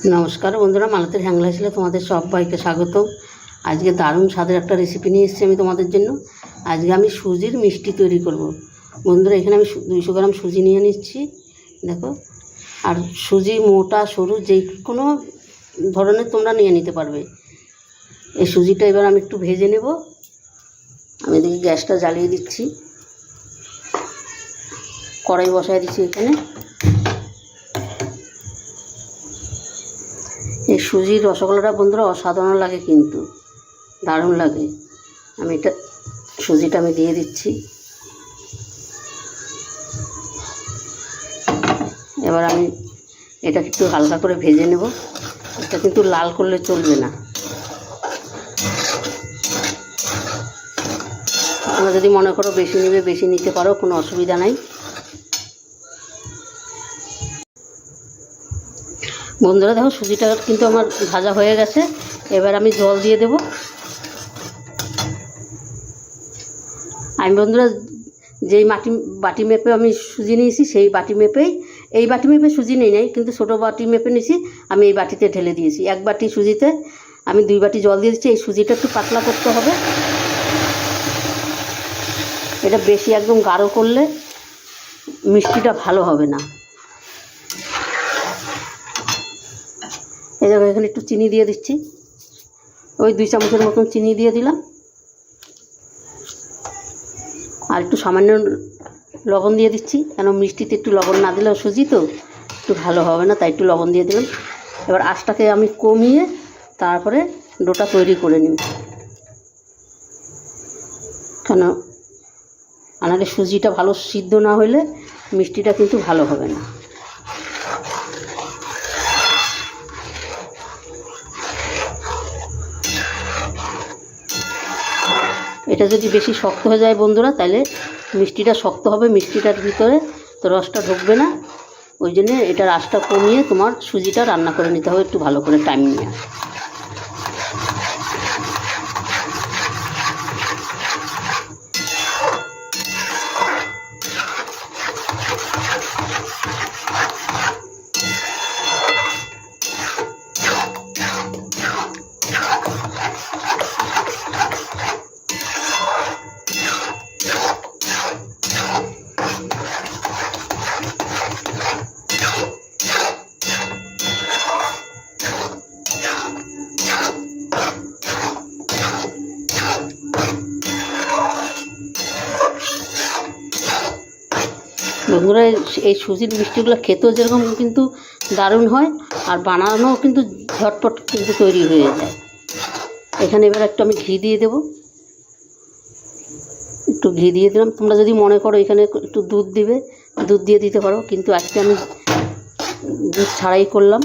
নমস্কার বন্ধুরা, মালতীর হ্যাংলা ছিল তোমাদের সবাইকে স্বাগত। আজকে দারুণ স্বাদের একটা রেসিপি নিয়ে এসেছি আমি তোমাদের জন্য। আজকে আমি সুজির মিষ্টি তৈরি করব। বন্ধুরা, এখানে আমি 200 গ্রাম সুজি নিয়ে নিচ্ছি, দেখো। আর সুজি মোটা সরু যে কোনো ধরনের তোমরা নিয়ে নিতে পারবে। এই সুজিটা এবার আমি একটু ভেজে নেব। আমি এদিকে গ্যাসটা জ্বালিয়ে দিচ্ছি, কড়াই বসায় দিচ্ছি এখানে। এই সুজির রসগোল্লাটা বন্ধুরা অসাধারণ লাগে, কিন্তু দারুণ লাগে। আমি সুজিটা আমি দিয়ে দিচ্ছি। এবার আমি এটা একটু হালকা করে ভেজে নেব। এটা কিন্তু লাল করলে চলবে না। তোমরা যদি মনে করো বেশি নেবে, বেশি নিতে পারো, কোনো অসুবিধা নাই। বন্ধুরা দেখো, সুজিটা কিন্তু আমার ভাজা হয়ে গেছে। এবার আমি জল দিয়ে দেব। আমি বন্ধুরা যেই বাটি মেপে আমি সুজি নিয়েছি, সেই বাটি মেপেই, এই বাটি মেপে সুজি নেই, কিন্তু ছোটো বাটি মেপে নিয়েছি। আমি এই বাটিতে ঢেলে দিয়েছি। 1 বাটি সুজিতে আমি 2 বাটি জল দিয়ে দিচ্ছি। এই সুজিটা একটু পাতলা করতে হবে। এটা বেশি একদম গাঢ় করলে মিষ্টিটা ভালো হবে না। এই দেখো, এখানে একটু চিনি দিয়ে দিচ্ছি। ওই 2 চামচের মতন চিনি দিয়ে দিলাম। আর একটু সামান্য লবণ দিয়ে দিচ্ছি, কেন মিষ্টিতে একটু লবণ না দিলেও সুজি তো একটু ভালো হবে না, তাই একটু লবণ দিয়ে দিলাম। এবার আঁচটাকে আমি কমিয়ে তারপরে ডোটা তৈরি করে নিই, কেন আনারে সুজিটা ভালো সিদ্ধ না হলে মিষ্টিটা কিন্তু ভালো হবে না। এটা যদি বেশি শক্ত হয়ে যায় বন্ধুরা, তাহলে মিষ্টিটা শক্ত হবে, মিষ্টিটার ভিতরে তো রসটা ঢুকবে না। ওই জন্যে এটার আঁচটা কমিয়ে তোমার সুজিটা রান্না করে নিতে হবে একটু ভালো করে টাইম নিয়ে। বন্ধুরা, এই সুজির মিষ্টিগুলো খেতেও যেরকম কিন্তু দারুণ হয়, আর বানানোও কিন্তু ঝটপট কিন্তু তৈরি হয়ে যায়। এখানে এবার একটু আমি ঘি দিয়ে দেব। একটু ঘি দিয়ে দিলাম। তোমরা যদি মনে করো এখানে একটু দুধ দিবে, দুধ দিয়ে দিতে পারো, কিন্তু আজকে আমি দুধ ছাড়াই করলাম।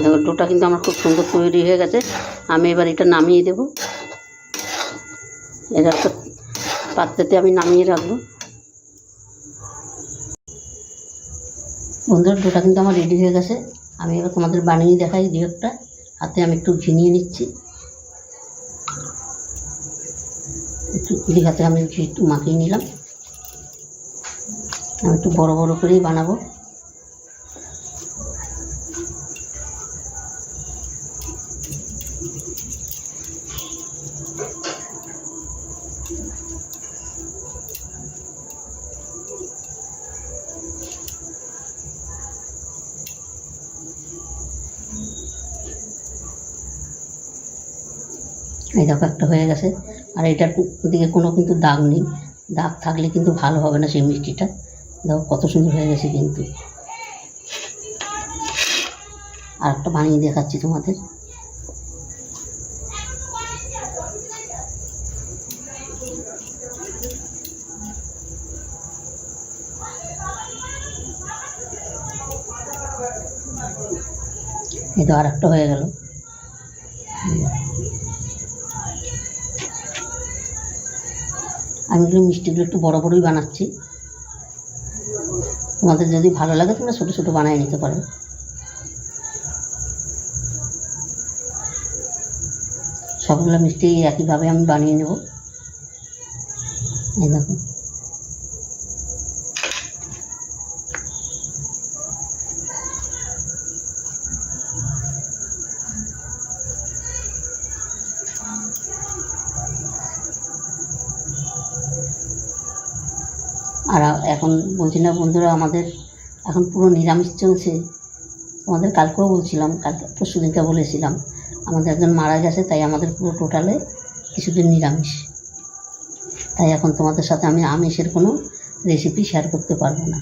দেখো, ডোটা কিন্তু আমার খুব সুন্দর তৈরি হয়ে গেছে। আমি এবার এটা নামিয়ে দেব। এটা একটা পাত্রেতে আমি নামিয়ে রাখবো। বন্ধুরা, ডোটা কিন্তু আমার রেডি হয়ে গেছে। আমি এবার তোমাদের বানিয়ে দেখাই। একটা হাতে আমি একটু ঘি নিয়ে নিচ্ছি। একটু হাতে আমি ঘি একটু মাখিয়ে নিলাম। আমি একটু বড় বড় করেই বানাবো। এই দেখো, একটা হয়ে গেছে। আর এটার দিকে কোনো কিন্তু দাগ নেই। দাগ থাকলে কিন্তু ভালো হবে না সেই মিষ্টিটা। দেখো কত সুন্দর হয়ে গেছে কিন্তু। আর একটা বানিয়ে দেখাচ্ছি তোমাদের। এই তো আর একটা হয়ে গেল। আমি এগুলো মিষ্টিগুলো একটু বড় বড়ই বানাচ্ছি। তোমাদের যদি ভালো লাগে তোমরা ছোটো ছোটো বানিয়ে নিতে পারো। সবগুলো মিষ্টি একইভাবে আমি বানিয়ে নেব। এই দেখো আর এখন বলছি না বন্ধুরা, আমাদের এখন পুরো নিরামিষ চলছে। তোমাদের কালকেও বলছিলাম, কালকে পরশুদিনকে বলেছিলাম আমাদের একজন মারা গেছে, তাই আমাদের পুরো টোটালে কিছুদিন নিরামিষ। তাই এখন তোমাদের সাথে আমি আমিষের কোনো রেসিপি শেয়ার করতে পারবো না।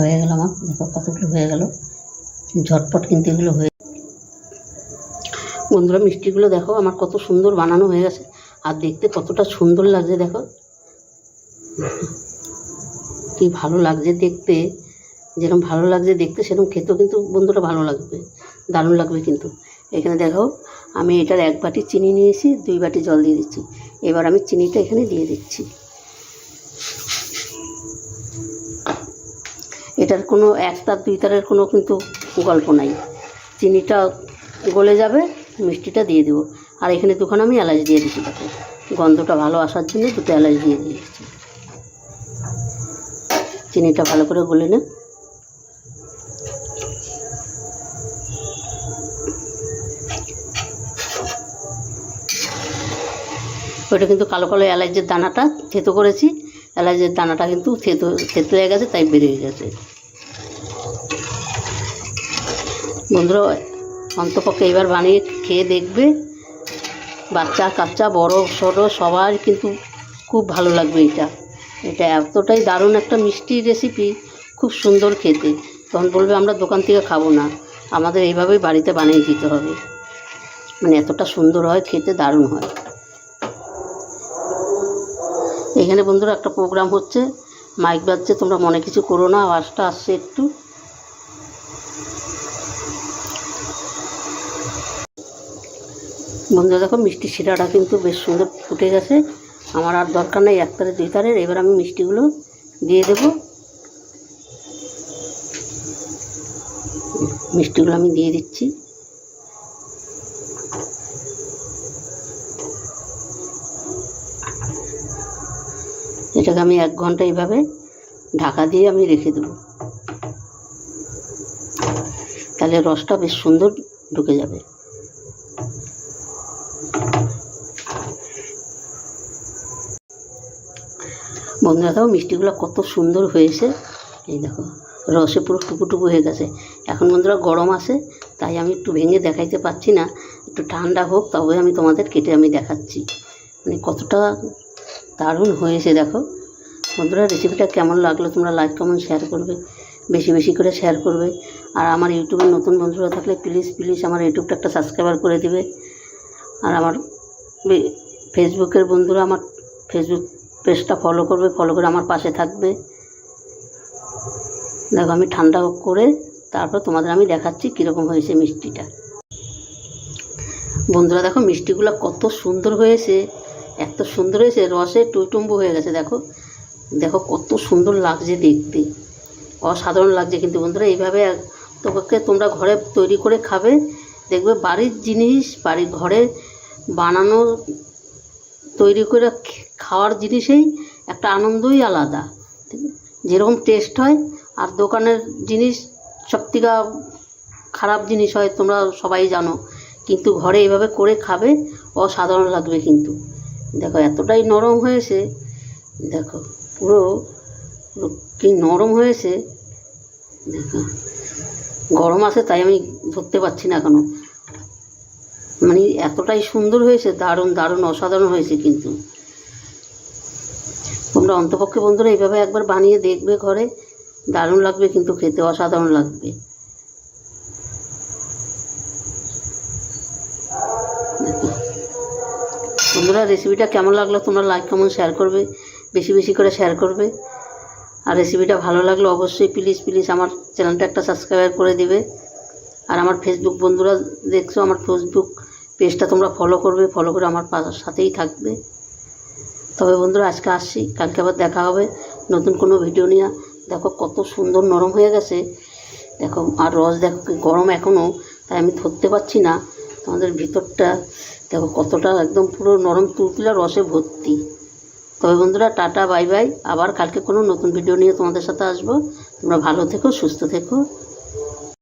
হয়ে গেল আমার, দেখো কতগুলো হয়ে গেল, ঝটপট কিন্তু এগুলো হয়ে। বন্ধুরা মিষ্টিগুলো দেখো আমার কত সুন্দর বানানো হয়ে গেছে, আর দেখতে কতটা সুন্দর লাগছে। দেখো কি ভালো লাগছে দেখতে, যেরকম ভালো লাগছে দেখতে সেরকম খেতেও কিন্তু বন্ধুরা ভালো লাগবে, দারুণ লাগবে কিন্তু। এখানে দেখো আমি এটার 1 বাটি চিনি নিয়েছি, 2 বাটি জল দিয়ে দিচ্ছি। এবার আমি চিনিটা এখানে দিয়ে দিচ্ছি। এটার কোনো 1 তার 2 তারের কোনো কিন্তু গল্প নাই, চিনিটা গলে যাবে, মিষ্টিটা দিয়ে দেবো। আর এখানে 2খানা আমি এলাচ দিয়ে দিচ্ছি, তাতে গন্ধটা ভালো আসার জন্য 2টো এলাচ দিয়ে দিচ্ছি। চিনিটা ভালো করে গলে নে। ওইটা কিন্তু কালো কালো এলাচের দানাটা থেতো করেছি, এলাচের দানাটা কিন্তু থেতো হয়ে গেছে, তাই বেরিয়ে গেছে। বন্ধুরা অন্তপক্ষে এবার বানিয়ে খেয়ে দেখবে, বাচ্চা কাচ্চা বড় সড়ো সবার কিন্তু খুব ভালো লাগবে। এটা এতটাই দারুণ একটা মিষ্টি রেসিপি, খুব সুন্দর খেতে। তখন বলবে আমরা দোকান থেকে খাবো না, আমাদের এইভাবেই বাড়িতে বানিয়ে দিতে হবে। মানে এতটা সুন্দর হয় খেতে, দারুণ হয়। এখানে বন্ধুরা একটা প্রোগ্রাম হচ্ছে, মাইক বাজছে, তোমরা মনে কিছু করো না, আওয়াজটা আসছে একটু। বন্ধুরা দেখো মিষ্টি শিরাটা কিন্তু বেশ সুন্দর ফুটে গেছে, আমার আর দরকার নেই 1 তারের 2 তারের। এবার আমি মিষ্টিগুলো দিয়ে দেব। মিষ্টিগুলো আমি দিয়ে দিচ্ছি। এটাকে আমি 1 ঘন্টা এইভাবে ঢাকা দিয়ে আমি রেখে দেব, তাহলে রসটা বেশ সুন্দর ঢুকে যাবে। বন্ধুরা দেখো মিষ্টিগুলো কত সুন্দর হয়েছে, এই দেখো রসে পুরো টুকু হয়ে গেছে। এখন বন্ধুরা গরম আছে, তাই আমি একটু ভেঙে দেখাইতে পারছি না, একটু ঠান্ডা হোক তবে আমি তোমাদের কেটে আমি দেখাচ্ছি। মানে কতটা দারুণ হয়েছে দেখো। বন্ধুরা রেসিপিটা কেমন লাগলো তোমরা লাইক কমেন্ট শেয়ার করবে, বেশি বেশি করে শেয়ার করবে। আর আমার ইউটিউবের নতুন বন্ধুরা থাকলে প্লিজ আমার ইউটিউবটা একটা সাবস্ক্রাইবার করে দিবে। আর আমার ফেসবুকের বন্ধুরা আমার ফেসবুক পেজটা ফলো করবে, ফলো করে আমার পাশে থাকবে। দেখো আমি ঠান্ডা করে তারপর তোমাদের আমি দেখাচ্ছি কীরকম হয়েছে মিষ্টিটা। বন্ধুরা দেখো মিষ্টিগুলো কত সুন্দর হয়েছে, এত সুন্দর হয়েছে, রসে টইটুম্বু হয়ে গেছে। দেখো দেখো কত সুন্দর লাগছে দেখতে, অসাধারণ লাগছে কিন্তু। বন্ধুরা এইভাবে তোমরা ঘরে তৈরি করে খাবে, দেখবে বাড়ির জিনিস, বাড়ির ঘরে বানানো তৈরি করে খাওয়ার জিনিসেই একটা আনন্দই আলাদা, যেরকম টেস্ট হয়। আর দোকানের জিনিস সবথেকে খারাপ জিনিস হয়, তোমরা সবাই জানো, কিন্তু ঘরে এইভাবে করে খাবে অসাধারণ লাগবে কিন্তু। দেখো এতটাই নরম হয়েছে, দেখো পুরো কি নরম হয়েছে। দেখো গরম আছে তাই আমি ধরতে পারছি না এখনো, মানে এতটাই সুন্দর হয়েছে, দারুণ অসাধারণ হয়েছে কিন্তু। তোমরা অন্তপক্ষে বন্ধুরা এইভাবে একবার বানিয়ে দেখবে ঘরে, দারুণ লাগবে কিন্তু খেতে, অসাধারণ লাগবে। বন্ধুরা রেসিপিটা কেমন লাগলো তোমরা লাইক কমেন্ট শেয়ার করবে, বেশি করে শেয়ার করবে। আর রেসিপিটা ভালো লাগলে অবশ্যই প্লিজ আমার চ্যানেলটা একটা সাবস্ক্রাইব করে দিবে। আর আমার ফেসবুক বন্ধুরা দেখছো, আমার ফেসবুক পেজটা তোমরা ফলো করবে, ফলো করে আমার সাথেই থাকবে। তবে বন্ধুরা আজকে আসছি, কালকে আবার দেখা হবে নতুন কোনো ভিডিও নিয়ে। দেখো কত সুন্দর নরম হয়ে গেছে। দেখো আর রস দেখো গরম এখনও, তাই আমি ধরতে পারছি না। তোমাদের ভিতরটা দেখো কতটা একদম পুরো নরম তুলতুলে রসে ভর্তি। তবে বন্ধুরা টাটা বাই বাই, আবার কালকে কোনো নতুন ভিডিও নিয়ে তোমাদের সাথে আসবো। তোমরা ভালো থেকো, সুস্থ থেকো।